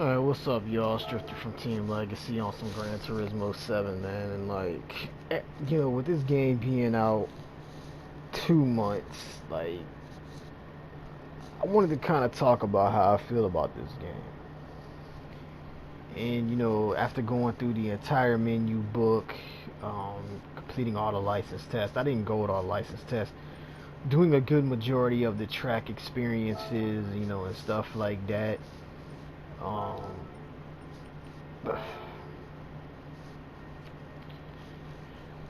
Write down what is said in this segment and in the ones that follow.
Alright, what's up, y'all? Strifter from Team Legacy on some Gran Turismo 7, man. And, with this game being out 2 months, I wanted to kind of talk about how I feel about this game. And, after going through the entire menu book, completing all the license tests, I didn't go with all the license tests, doing a good majority of the track experiences, and stuff like that. Um,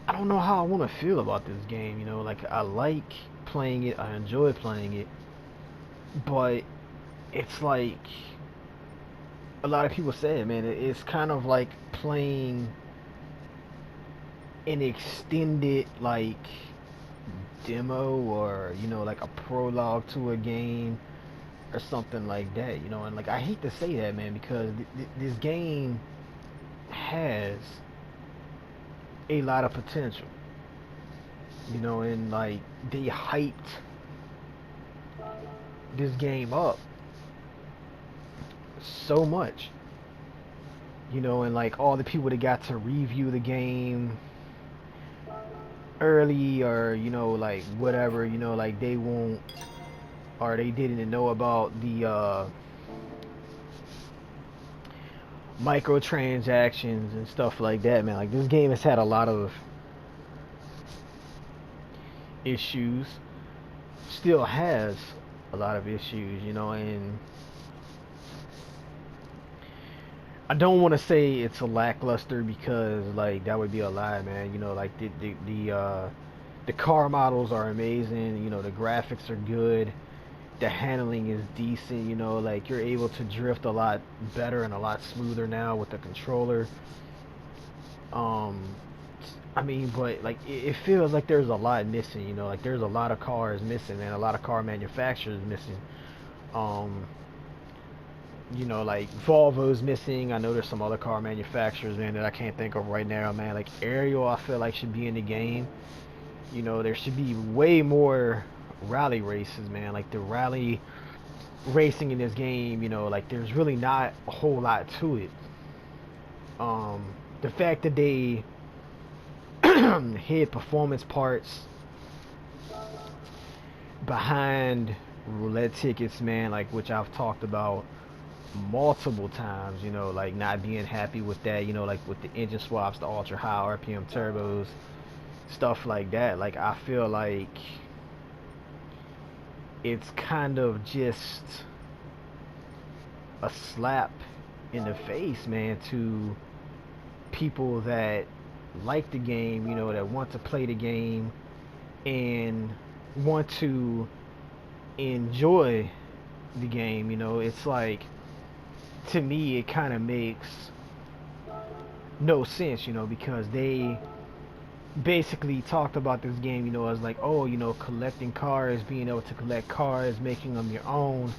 I don't know how I want to feel about this game. I like playing it, I enjoy playing it, but it's like a lot of people say, man, it's kind of like playing an extended demo, or like a prologue to a game or something like that. And I hate to say that, man, because this game has a lot of potential. And they hyped this game up so much. And all the people that got to review the game early, or whatever, they won't, or they didn't know about the microtransactions and stuff like that, man. This game has had a lot of issues, still has a lot of issues, and I don't want to say it's a lackluster, because that would be a lie, man. The car models are amazing, the graphics are good, the handling is decent, you're able to drift a lot better and a lot smoother now with the controller. But it feels like there's a lot missing, there's a lot of cars missing, and a lot of car manufacturers missing. Volvo's missing. I know there's some other car manufacturers, man, that I can't think of right now, man. Ariel, I feel like should be in the game. There should be way more rally races, man. The rally racing in this game, there's really not a whole lot to it. The fact that they hid performance parts behind roulette tickets, man, which I've talked about multiple times, not being happy with that, with the engine swaps, the ultra high RPM turbos, stuff like that. I feel like it's kind of just a slap in the face, man, to people that like the game, that want to play the game and want to enjoy the game. It's to me, it kind of makes no sense, because they basically talked about this game, as collecting cars, being able to collect cars, making them your own.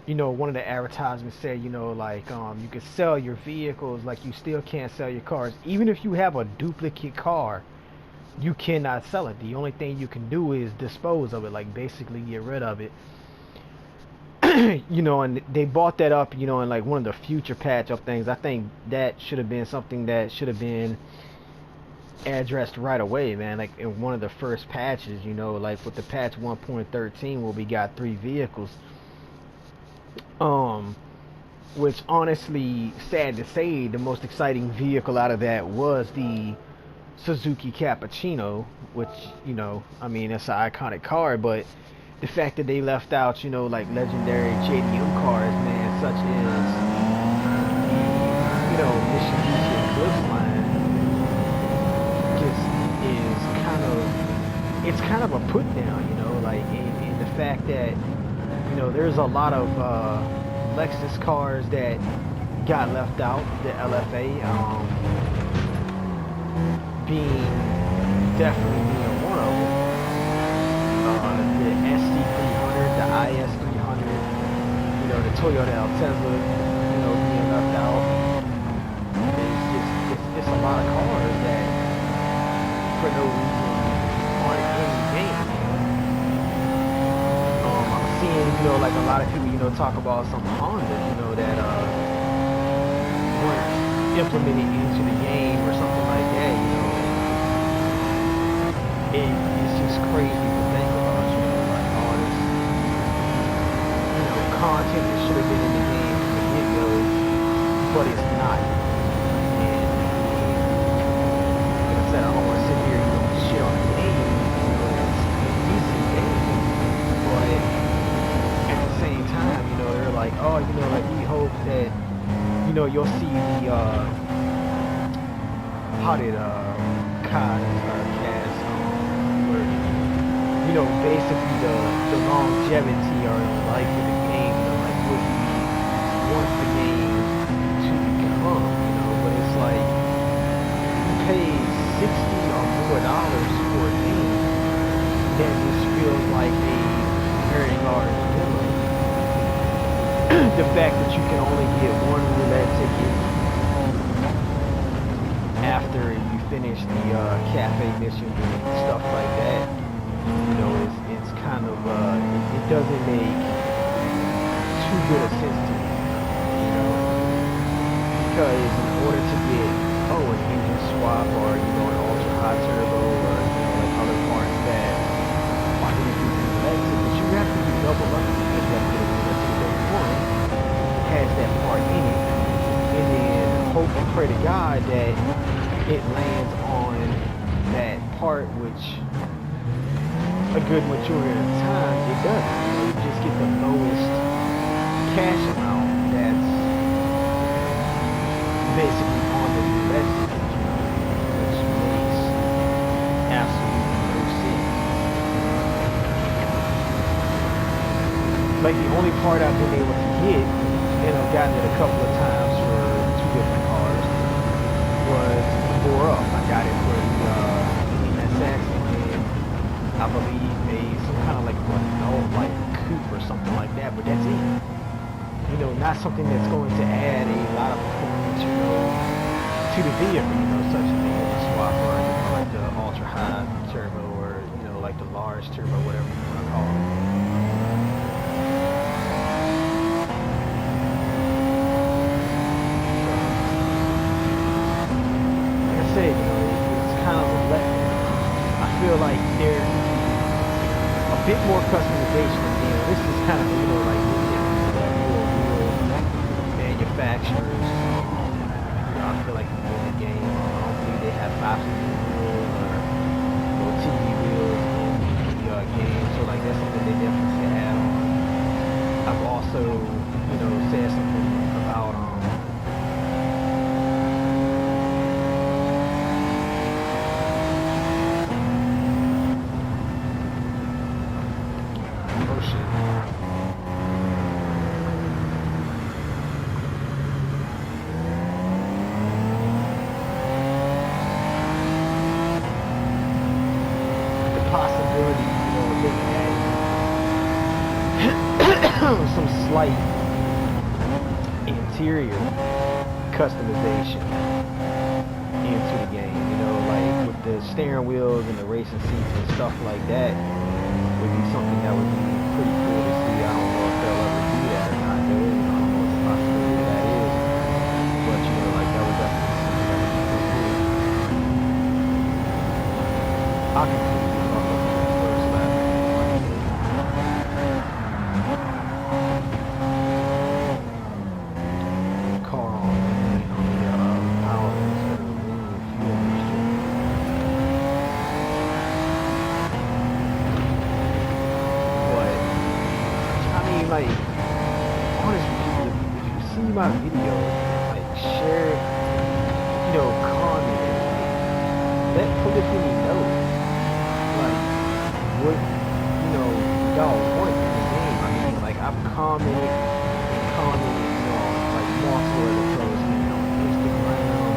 One of the advertisements said, you could sell your vehicles, you still can't sell your cars. Even if you have a duplicate car, you cannot sell it. The only thing you can do is dispose of it, basically get rid of it. And they brought that up, in one of the future patch up things. I think that should have been something that should have been addressed right away, man. In one of the first patches, with the patch 1.13, where we got 3 vehicles. Which honestly, sad to say, the most exciting vehicle out of that was the Suzuki Cappuccino, which, it's an iconic car, but the fact that they left out, legendary JDM cars, man, such as the, Mitsubishi Eclipse line, it's kind of a put down, in the fact that, there's a lot of Lexus cars that got left out, the LFA, definitely being one of them. The SC300, the IS300, the Toyota Tesla, being left out. It's a lot of cars that, for no reason, aren't in the game. I'm seeing, a lot of people, talk about some Hondas, that weren't implemented into the game or something like that, you know. It's just crazy to think about, you know, like all this, you know, content that should have been in the game from the get-go, but it's not. And like I said, I don't want to sit here, you know, shit on the game, you know, it's a decent game, but at the same time, you know, they're like, oh, you know, like we hope that, you know, you'll see the, how did, Cass, where, you know, basically the longevity or the life of the game, you know, like what he wants the game to become, you know, but it's like, you pay $60 or more for a game that just feels like a very large minimum. The fact that you can only get one roulette ticket after you finish the cafe missions and stuff like that, you know, it's kind of it doesn't make too good a sense to me, you know, because in order to get an engine swap or, you know, an ultra high turbo or, you know, like other parts that are introduced in the tickets, you have to do double up because you have to get a roulette ticket that one has that part in it, and then hope and pray to God that it lands on that part, which a good majority of the time it doesn't. You know, you just get the lowest cash amount that's basically on the roulette ticket, you know, which makes absolutely no sense. Like the only part I've been able to get, and I've gotten it a couple of times for 2 different cars, was the 4-up. I got it for the SX, and I believe some kind of like Renault like coupe or something like that, but that's it. You know, not something that's going to add a lot of performance, you know, to the vehicle, you know, such as the engine swap or, you know, like the ultra high turbo or, you know, like the large turbo, whatever you want to call it. You know, it's kind of a letdown. I feel like there's a bit more customization. You know, this is kind of, you know, like real manufacturers. You know, I feel like in the game, I don't believe they have obstacle wheels or, you know, TV wheels in the game. So like that's something they definitely should add on. I've also, you know, said something about some slight interior customization into the game, you know, like with the steering wheels and the racing seats and stuff like that would be something that would be pretty cool to see. I don't know if they'll ever do that or not, though. I don't know what the possibility of that is, but you know, like that would definitely be something that would be pretty cool. I can like, honestly, if you see my video, like, share it, you know, comment, like, let Polyphony know, like, what, you know, y'all want in the game. I mean, like, I've commented, you know, like, multiple of the posts, you know, on Instagram,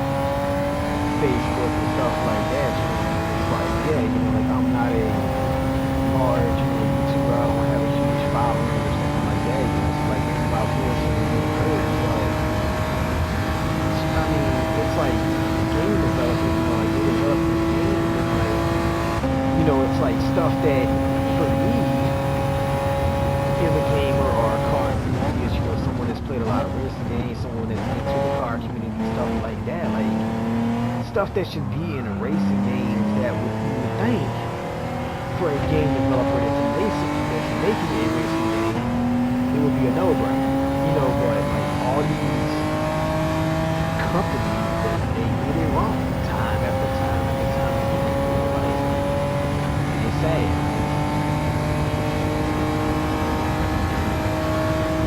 Facebook, and stuff like that. You know, it's like, yeah, you know, like, I'm not a large, you know, YouTuber, I don't have a huge following. Like game developers, you know, like they develop this game, and like, you know, it's like stuff that for me is a gamer or a car enthusiast, you know, someone that's played a lot of racing games, someone that's into the car community stuff that should be in racing games that you would think for a game developer that's making a racing game, it would be a no-brainer. You know, but like all these companies, they get it wrong time after time after time. You know, like, it's sad.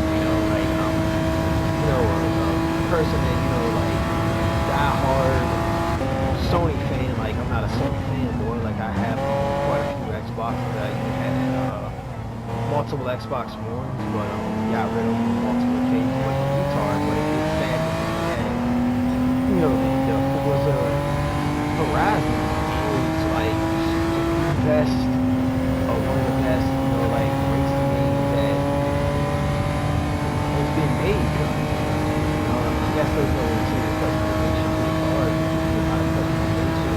You know, like a person that, you know, like die-hard Sony fan. Like, I'm not a Sony fanboy. Like, I have quite a few Xboxes that I even had multiple Xbox Ones, but got rid of them on multiple occasions like a retard. But it's sad to see that, you know, the Forza Horizon is like the best, or one of the best, you know, like racing games that has been made. I guess there's no serious customization for the cars. There's not a customization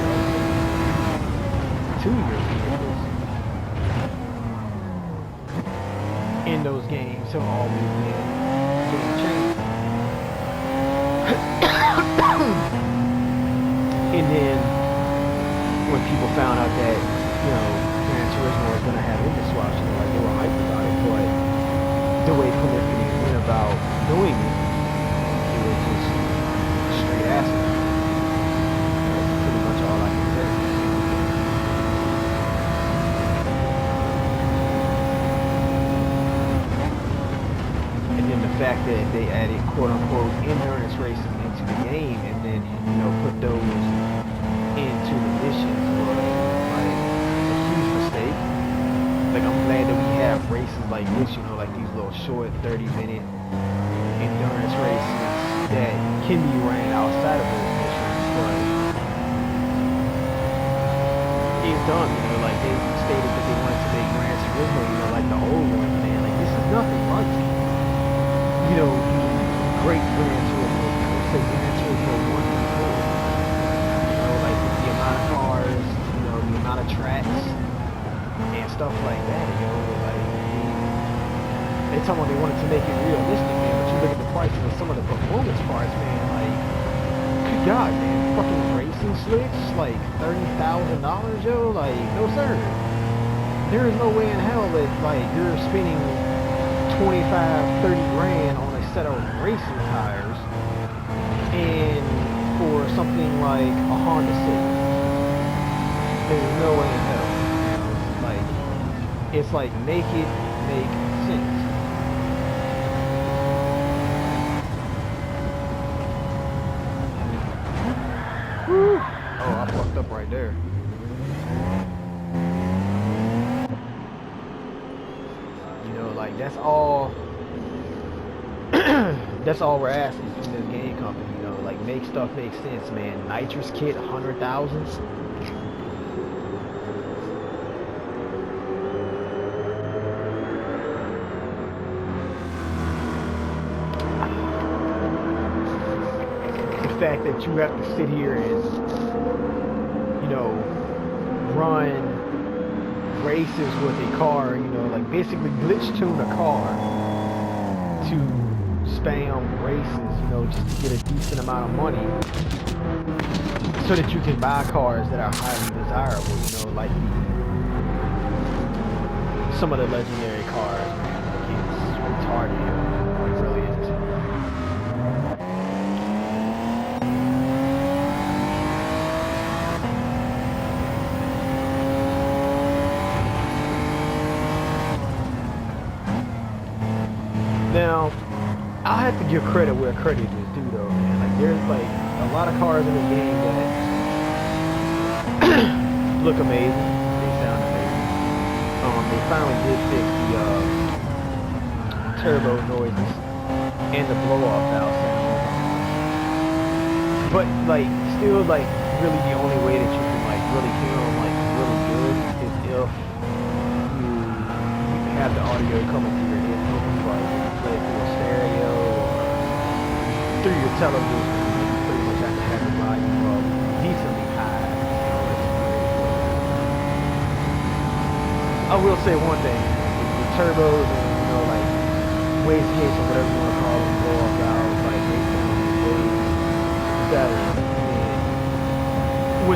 to your vehicles in those games have always been game changing. And then when people found out that, you know, Gran Turismo was going to have engine swaps, you know, like they were hyped about it, but the way Polyphony went about doing it, it was just straight acid. That's pretty much all I can say. And then the fact that they added quote-unquote endurance racing into the game, and then, you know, put those into the missions was like a huge mistake. Like, I'm glad that we have races like this, you know, like these little short 30-minute endurance races that can be ran outside of those missions, but it's done, you know, like they stated that they wanted to make Gran Turismo, you know, like the old one, man. Like, this is nothing like, you know, the great Gran Turismo, say Gran Turismo 1 and 2. You know, like the amount of cars, you know, the amount of tracks and stuff like that, you know, like they talking about they wanted to make it realistic, man, but you look at the prices of some of the performance parts, man, like, good God, man, fucking racing slicks, like $30,000, yo, like, no sir. There is no way in hell that, like, you're spending 25, 30 grand on a set of racing tires and for something like a Honda Civic. There's no way in hell. You know, like, it's like, make it make sense. Woo. Oh, I fucked up right there. You know, like, that's all that's all we're asking from this game company, you know, like, make stuff make sense, man. Nitrous kit, 100,000. The fact that you have to sit here and, you know, run races with a car, you know, like basically glitch tune a car to spam races, you know, just to get a decent amount of money so that you can buy cars that are highly desirable, you know, like some of the legendary cars, man. Like, it's retarded, you know, it really is. Now, I have to give credit where credit is due, though, man. Like, there's like a lot of cars in the game that look amazing. They sound amazing. They finally did fix the turbo noises and the blow-off valve sound. But like, still, like, really the only way that you can like really hear them like really good is if you have the audio coming through your headphones, like play it through a stereo or through your television. You pretty much have to have the volume up decently high. I will say one thing: the turbos and, you know, like wastegates or whatever you want to call them, blow off valves, like they sound way better than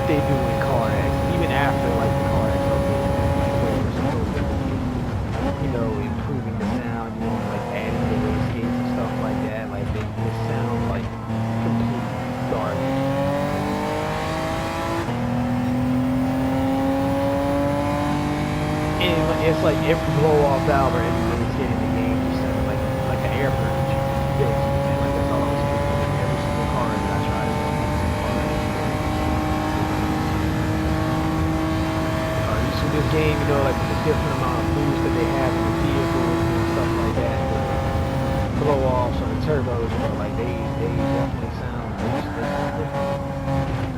what they do in car acts, even after like the car acts are being like where we're supposed to be, you know, improving the sound, you know, like adding the race gates and stuff like that. Like it sounds like complete garbage. And it's like every blow off valve or every race gate in the game just sounds like an air purge. Basically, man. Like that's all I was doing with every single car that I tried to run. This game, you know, like the different amount of boost that they have in the vehicles and stuff like that, the blow offs or the turbos, you know, like they definitely sound different.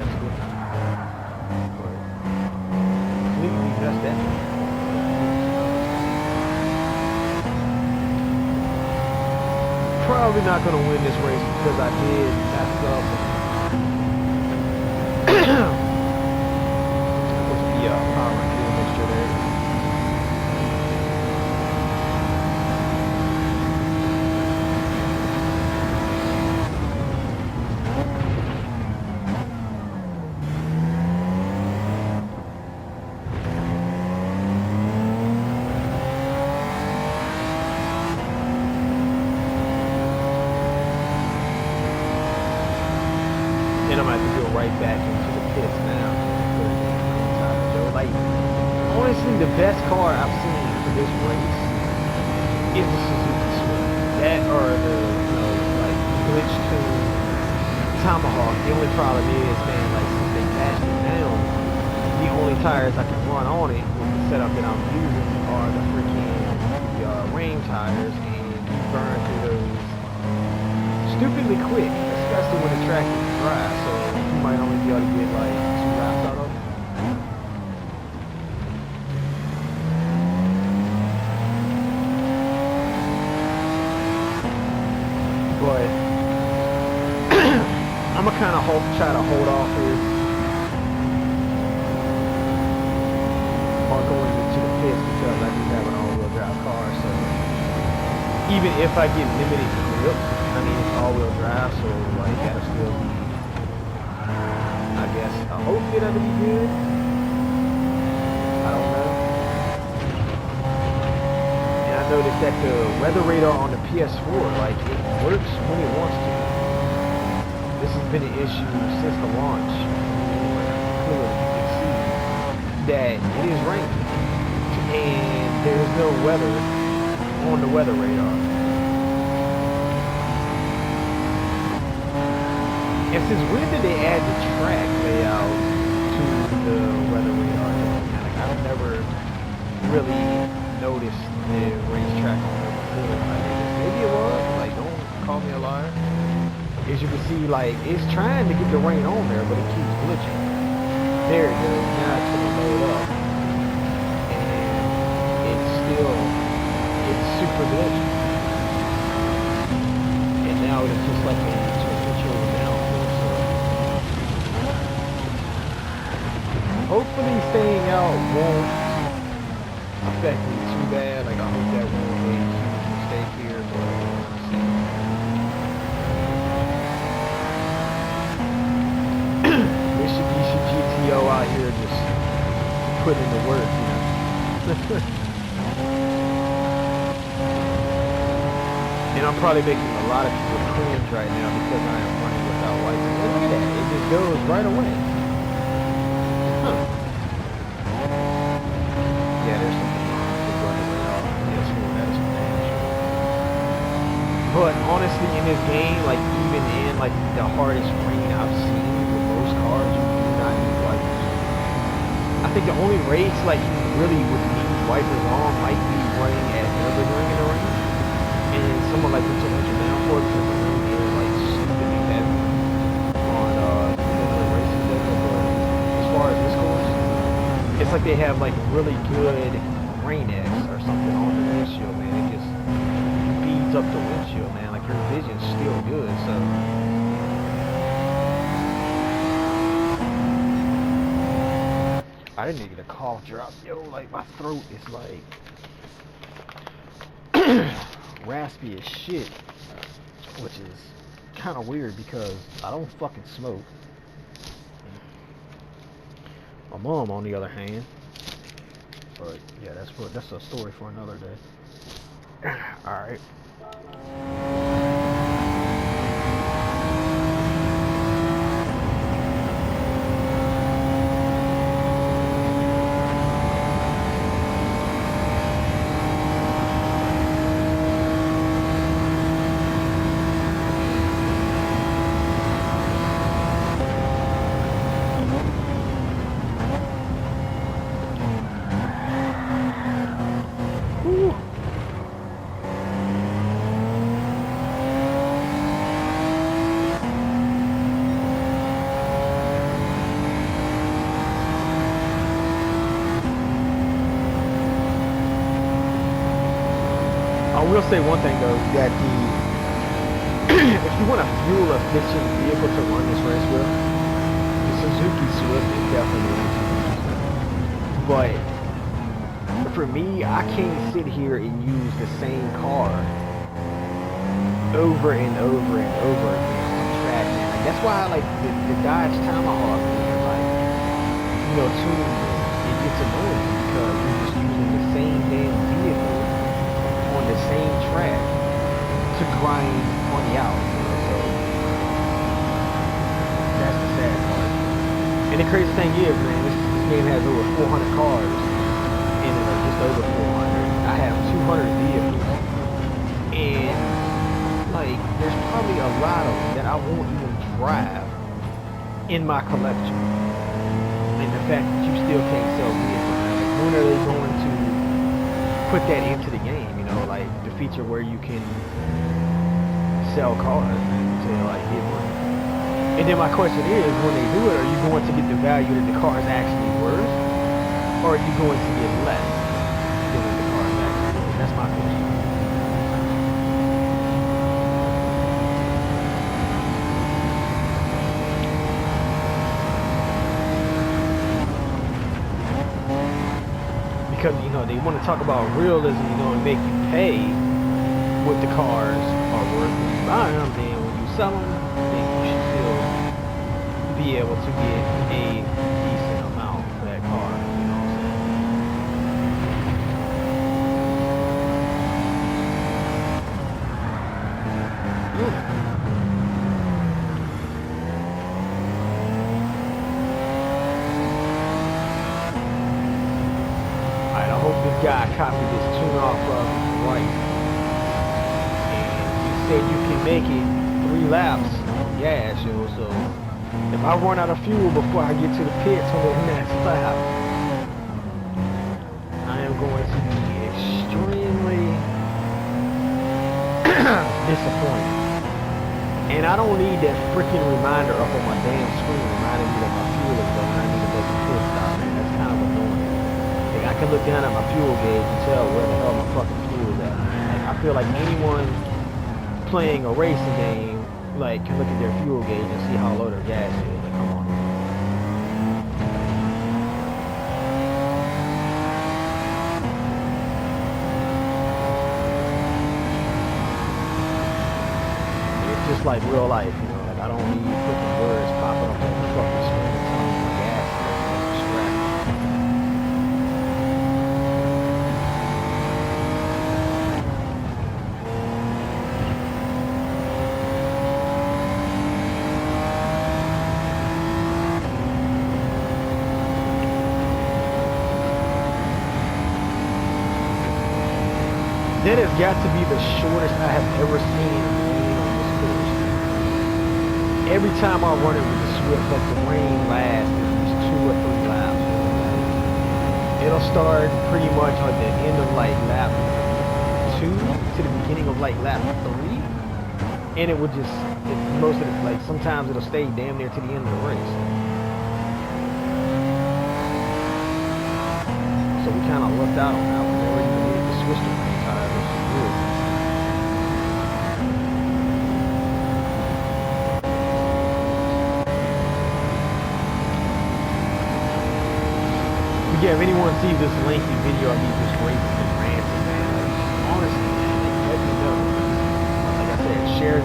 That's good. But completely messed that up. Probably not gonna win this race because I did mess up. Power and fuel mixture there. And I'm gonna have to go right back into the pits now. Like, honestly, the best car I've seen for this race is the Suzuki Swift. That or the, you know, like, glitch tune Tomahawk. The only problem is, man, like, since they patched it down, the only tires I can run on it with the setup that I'm using are the freaking rain tires, and you burn through those stupidly quick, especially when the track is dry, so you might only be able to get, like, 2 laps out of it. But I'm gonna kind of try to hold off here on going into the pits because I do have an all-wheel drive car. So even if I get limited grip, I mean it's all-wheel drive, so like that'll still be, I guess, I hope it'll be good. I don't know. I noticed that the weather radar on the PS4, like, it works when it wants to. This has been an issue since the launch. Clearly, you can see that it is raining, and there's no weather on the weather radar. And since when did they add the track layout to the weather radar? Like, I've never really noticed the racetrack on there before. Like, maybe it was, like, don't call me a liar. As you can see, like, it's trying to get the rain on there, but it keeps glitching. There it goes. Now it's gonna load up. And it's super glitchy. And now it's just like a torrential downpour. So hopefully staying out won't affect me too bad. Like, I hope that won't be a huge mistake here, but we'll see. Mitsubishi GTO out here just putting in the work, you know. And I'm probably making a lot of people cringe right now because I am running without wipers. And look at that, it just goes right away. Huh. Yeah, there's something wrong with the weather radar. Yes, that is for damn sure. But honestly, in this game, like, even in like the hardest rain I've seen with most cars, you do not need wipers. I think the only race like you really would need wipers on might be running at Nürburgring in the rain, and someone like the torrential downpour because the rain is like stupidly heavy on the races there. But as far as this course, it's like they have like really good rain X or something on the windshield, man. It just speeds up the windshield, man. Like, your vision's still good, so. I didn't even get a cough drop. Yo, like, my throat is like raspy as shit, which is kind of weird because I don't fucking smoke. My mom, on the other hand, but yeah, that's a story for another day. All right. Woo. I will say one thing though, that if you want a fuel efficient vehicle to run this race with, the Suzuki Swift is definitely one to use. But for me, I can't sit here and use the same car over and over and over again on track, man. Like, that's why I like the Dodge Tomahawk, man. Like, you know, too, it gets annoying because you're just using the same damn vehicle on the same track to grind money out, you know, so that's the sad part. And the crazy thing is, man, this game has over 400 cars in it, or just over 400. I have 200 vehicles, and like, there's probably a lot of them that I won't even drive in my collection. And the fact that you still can't sell vehicles, man, like, when are they going to put that into the game? You know, like the feature where you can sell cars to like get money. And then my question is, when they do it, are you going to get the value that the car is actually worth, or are you going to get less than what the car is actually worth? That's my question. Because, you know, they want to talk about realism, you know, and make you pay what the cars are worth when you buy them. Then when you sell them, then you should still be able to get a decent amount for that car. You know what I'm saying? I hope this guy copied this tune off of right. And he said you can make it 3 laps on gas, yo. So if I run out of fuel before I get to the pits on the next lap, I am going to be extremely disappointed. And I don't need that freaking reminder up on my damn screen reminding me that my fuel is low and I need to make a pit stop, man. That's kind of annoying. I can look down at my fuel gauge and tell where the hell my fucking fuel is at. Like, I feel like anyone playing a racing game, like, can look at their fuel gauge and see how low their gas is. Like, come on. It's just like real life, you know. Like, I don't need freaking words popping up on the fucking screen and telling me my gas is distracting. That has got to be the shortest I have ever seen rain on this course. Every time I run it with the Swift, like the rain lasts at least 2 or 3 laps. It'll start pretty much at the end of like lap 2 to the beginning of like lap 3, and it would just most of it, like sometimes it'll stay damn near to the end of the race. So we kind of lucked out on that one. They already needed to switch the rain tires, which is good. But yeah, if anyone sees this lengthy video of me just racing and ranting, man, like, honestly, man, like, let me know. Like I said, share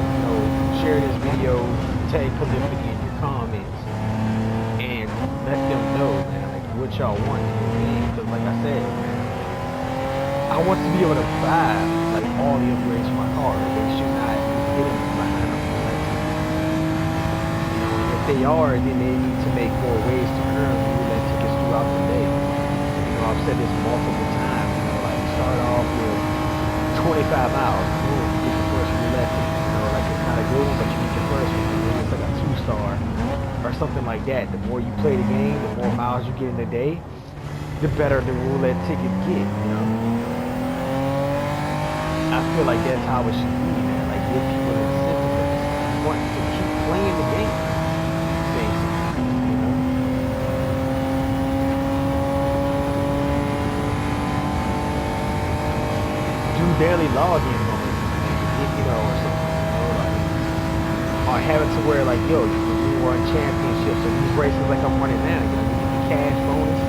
this video, tag Prolific in your comments, and let them know, man. Like, what y'all want in the game. Because like I said, man, I want to be able to buy like all the upgrades for my car. They should not be getting behind them. You know, and if they are, then they need to make more ways to earn roulette tickets throughout the day. You know, I've said this multiple times. You know, like start off with 25 miles, boom, you get the first roulette ticket. You know, like it's not a good one, but you get your first one. It's like a 2-star or something like that. The more you play the game, the more miles you get in the day, the better the roulette tickets get. You know, I feel like that's how it should be, man. Like give people an incentive to want to keep playing the game, basically. You know. Do daily logins on it, you know, or something, you know, like, or have it to where, like, yo, you run championships, or these races like I'm running now, you know, you get the cash bonus,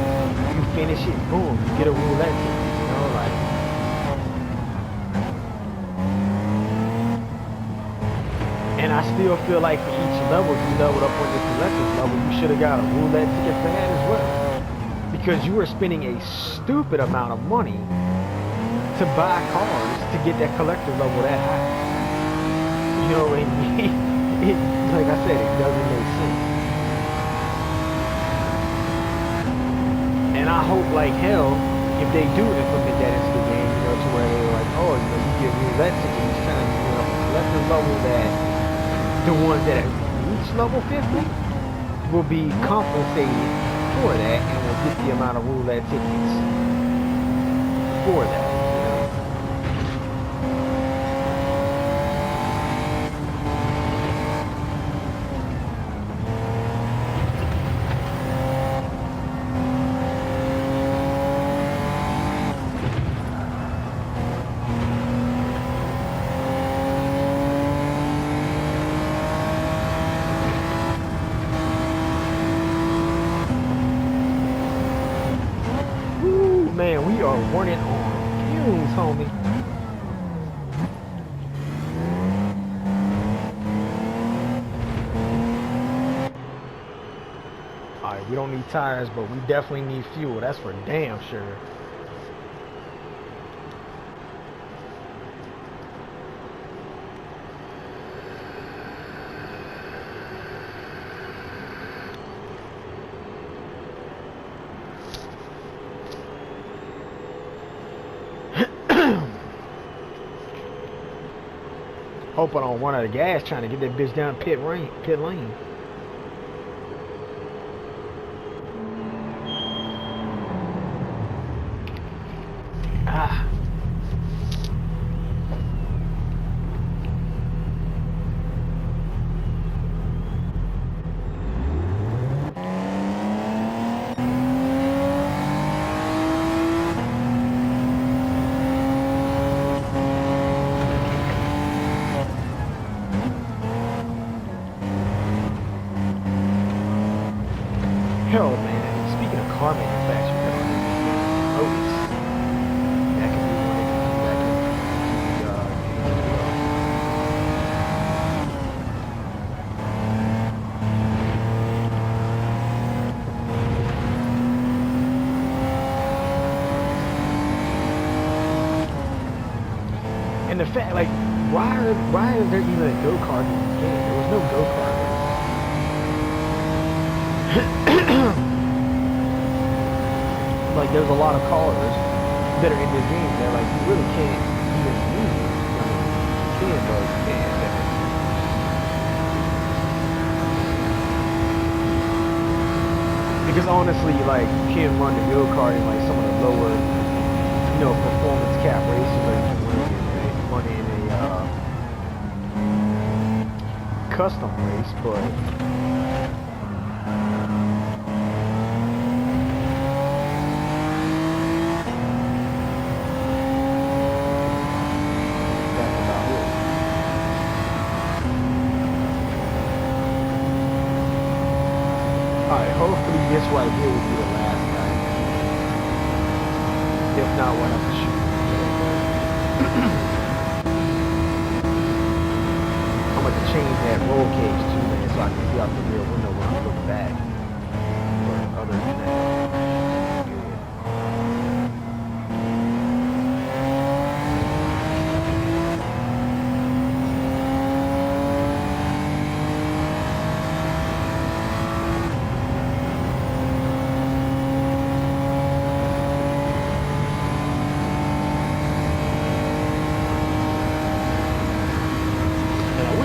you finish it, boom, you get a roulette ticket, you know, like, and I still feel like for each level, you leveled up on your collector's level, you should have got a roulette ticket for that as well, because you were spending a stupid amount of money to buy cars to get that collector level that high. You know, and it, like I said, it doesn't make sense. And I hope like hell, if they do implement that into the game, you know, to where they're like, oh, you know, you get roulette tickets each time you get up a collector level, that the ones that reach level 50 will be compensated for that and will get the amount of roulette tickets for that. Man, we are running on fumes, homie. Alright, we don't need tires, but we definitely need fuel. That's for damn sure. Hope I don't run out of gas trying to get that bitch down pit lane. Ah. Hell, man, speaking of car manufacturers, Otis, that could be one that can come back into the game as well. And the fact, like, why is there even a go-kart in this game? There was no go-kart. Like, there's a lot of cars that are in this game that, like, you really can't even use. I mean, you can, but you can't. That makes sense. Because honestly, like, you can run the go-kart in, like, some of the lower, you know, performance cap races, or you can run in a custom race, but hopefully this right here will be the last night. If not, we'll have to shoot. I'm going to change that roll cage too, man, so I can see out the rear window when I look back. But other than that,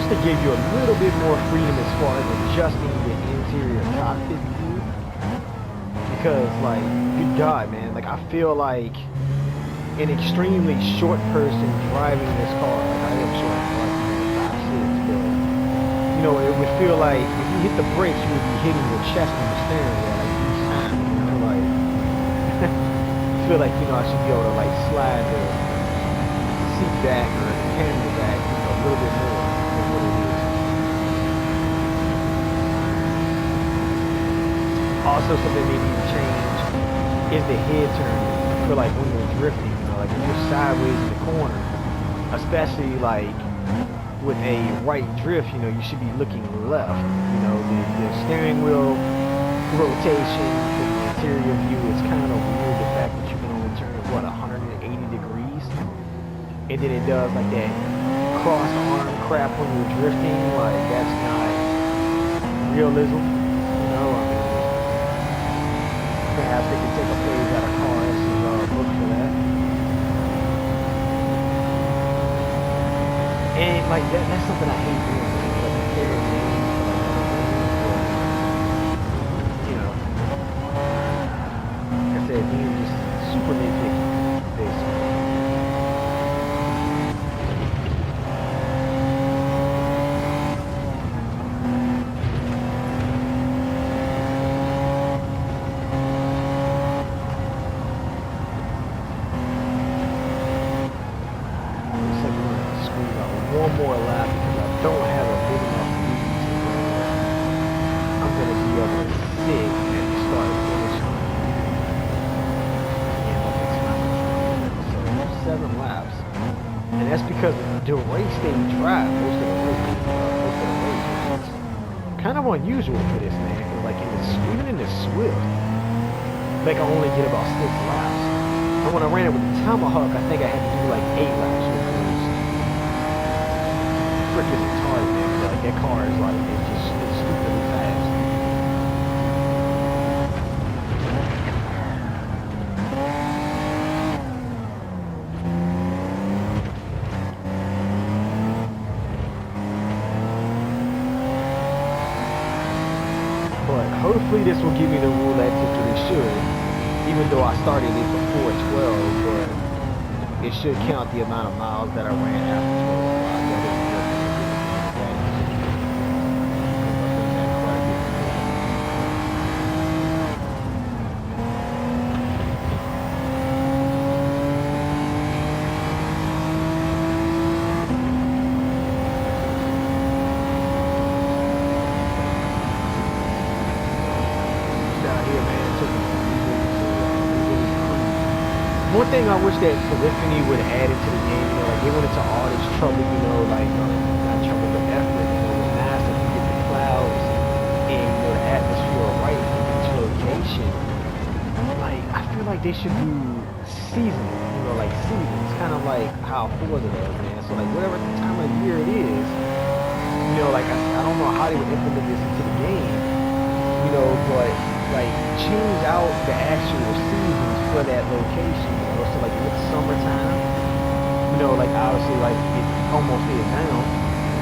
to give you a little bit more freedom as far as adjusting the interior cockpit view. Because, like, good God, man, like, I feel like an extremely short person driving this car. Like, I am short, like, 5'6", but, you know, it would feel like if you hit the brakes, you would be hitting your chest on the steering wheel, like, each time, you know, like, I feel like, you know, I should be able to, like, slide the seat back or the camera back, you know, a little bit more than what it is. Also, something they need to change is the head turning. I feel like when you're drifting, you know, like if you're sideways in the corner, especially like with a right drift, you know, you should be looking left. You know, the steering wheel rotation from the interior view is kind of weird. The fact that you can only turn it, what, 180 degrees? And then it does like that cross arm crap when you're drifting. Like, that's not realism. You know, I mean, perhaps they could take a page out of Cars' book for that. And like that's something I hate doing. Like comparing names to like other names, but you know, like I said, being just super nitpicky, basically. One more lap because I don't have a big enough lead to where I'm going to be able to sit at the start and finish line. And that makes my so 7 laps. And that's because the race they drive most of the race is kind of unusual for this, man. Like even in the Swift, they can only get about 6 laps. And when I ran it with the Tomahawk, I think I had to do like 8 laps. Freaking retarded, man. Like that car is like it's stupidly fast. But hopefully this will give me the roulette ticket. It should, even though I started it before 12, but it should count the amount of miles that I ran after 12. One thing I wish that Polyphony would have added to the game, you know, like they went into all this trouble, you know, like not trouble but effort, you know, with NASA to get the clouds and you know the atmosphere right in each location. Like I feel like they should do seasonal, you know, like seasons, kind of like how Forza does, man. So like whatever time of year it is, you know, like I don't know how they would implement this into the game, you know, but like change out the actual seasons for that location, you know. So like if it's summertime, you know, like obviously like it almost is now,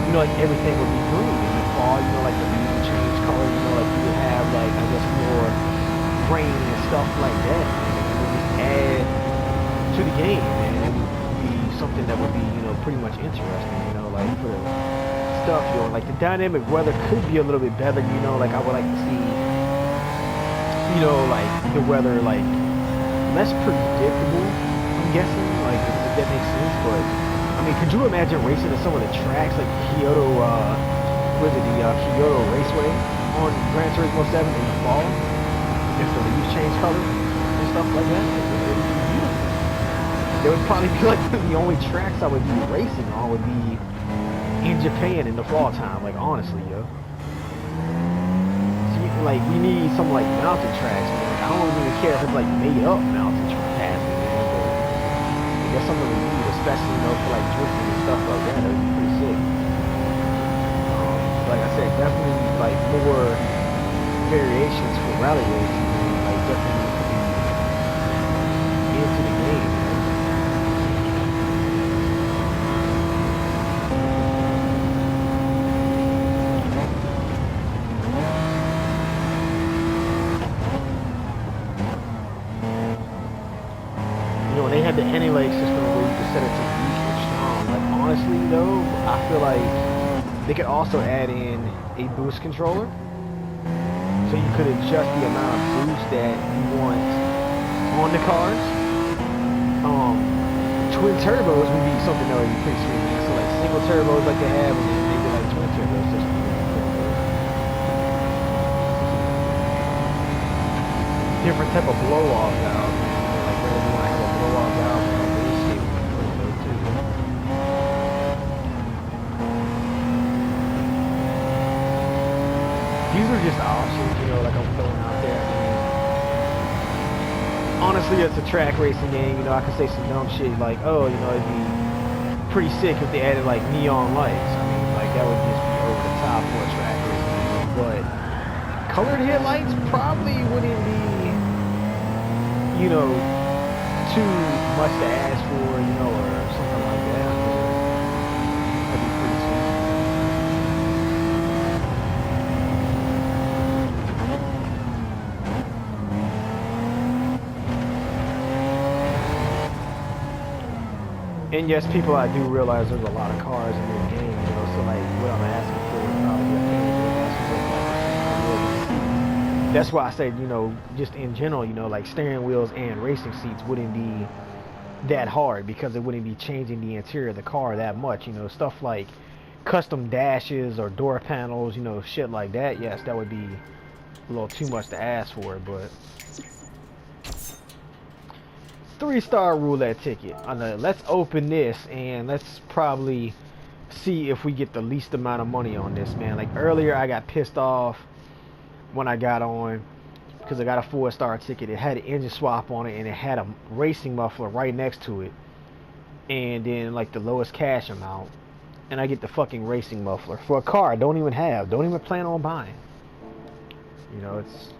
you know, like everything would be green. In the fall, you know, like the leaves would change color, you know, like you would have like I guess more rain and stuff like that. And it would just add to the game, and it would be something that would be, you know, pretty much interesting, you know, like for the stuff, you know, like the dynamic weather could be a little bit better, you know, like I would like to see, you know, like the weather like less predictable, I'm guessing, like if that makes sense. But I mean, could you imagine racing at some of the tracks like Kyoto, was it the Kyoto Raceway on Gran Turismo 7 in the fall, if the leaves change color and stuff like that? Like, it would be beautiful. There would probably be like the only tracks I would be racing on would be in Japan in the fall time, like honestly, yo. Like we need some like mountain tracks, man. Like, I don't really care if it's like made up mountain tracks, man, but I guess something we need, especially, you know, for like drifting and stuff like that. That would be pretty sick. Like I said, definitely like more variations for rally racing, man. Like definitely into the game, man. brake system where you can set it to weak or strong. Like honestly though, I feel like they could also add in a boost controller, so you could adjust the amount of boost that you want on the cars. Twin turbos would be something that would be pretty sweet, man. So like single turbos like they have, and then maybe like twin turbos. Just different type of blow off valve, man. Like whether you want to have a blow off valve or a wastegate one of those two. These are just options, you know, like I'm throwing out there. Honestly, it's a track racing game, you know, I could say some dumb shit like, oh, you know, it'd be pretty sick if they added like neon lights. I mean, like that would just be over the top for a track racing game. But colored headlights probably wouldn't be, you know, too much to ask for, you know, or something like that. That'd be pretty sweet. And yes, people, I do realize there's a lot of cars in this game, you know, so like what I'm asking for is probably that's why I said, you know, just in general, you know, like steering wheels and racing seats wouldn't be that hard because it wouldn't be changing the interior of the car that much, you know, stuff like custom dashes or door panels, you know, shit like that. Yes, that would be a little too much to ask for, but 3-star roulette ticket. Let's open this and let's probably see if we get the least amount of money on this, man. Like earlier I got pissed off when I got on because I got a 4-star ticket. It had an engine swap on it and it had a racing muffler right next to it, and then like the lowest cash amount, and I get the fucking racing muffler for a car I don't even plan on buying. You know, it's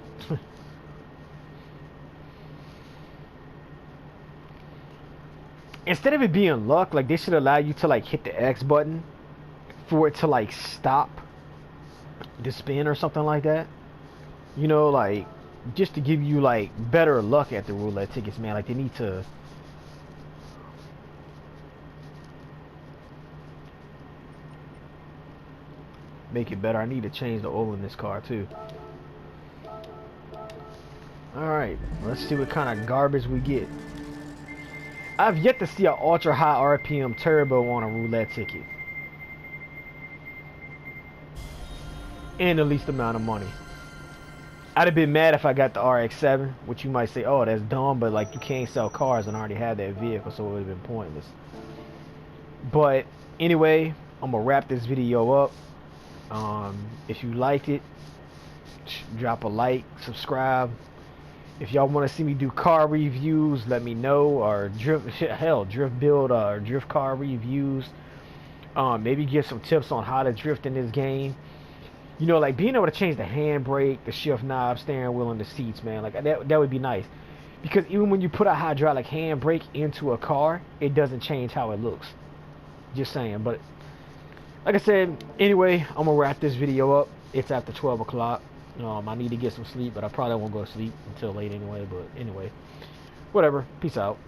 instead of it being luck, like they should allow you to like hit the X button for it to like stop the spin or something like that. You know, like just to give you like better luck at the roulette tickets, man. Like they need to make it better. I need to change the oil in this car too. Alright, let's see what kind of garbage we get. I've yet to see an ultra high RPM turbo on a roulette ticket. And the least amount of money. I'd have been mad if I got the RX-7, which you might say, oh, that's dumb, but like you can't sell cars and already have that vehicle, so it would have been pointless. But anyway, I'm gonna wrap this video up. If you liked it, drop a like, subscribe. If y'all want to see me do car reviews, let me know, or drift build or drift car reviews. Maybe give some tips on how to drift in this game. You know, like being able to change the handbrake, the shift knob, steering wheel, and the seats, man. Like that would be nice. Because even when you put a hydraulic handbrake into a car, it doesn't change how it looks. Just saying. But like I said, anyway, I'm gonna wrap this video up. It's after 12 o'clock. I need to get some sleep, but I probably won't go to sleep until late anyway. But anyway, whatever. Peace out.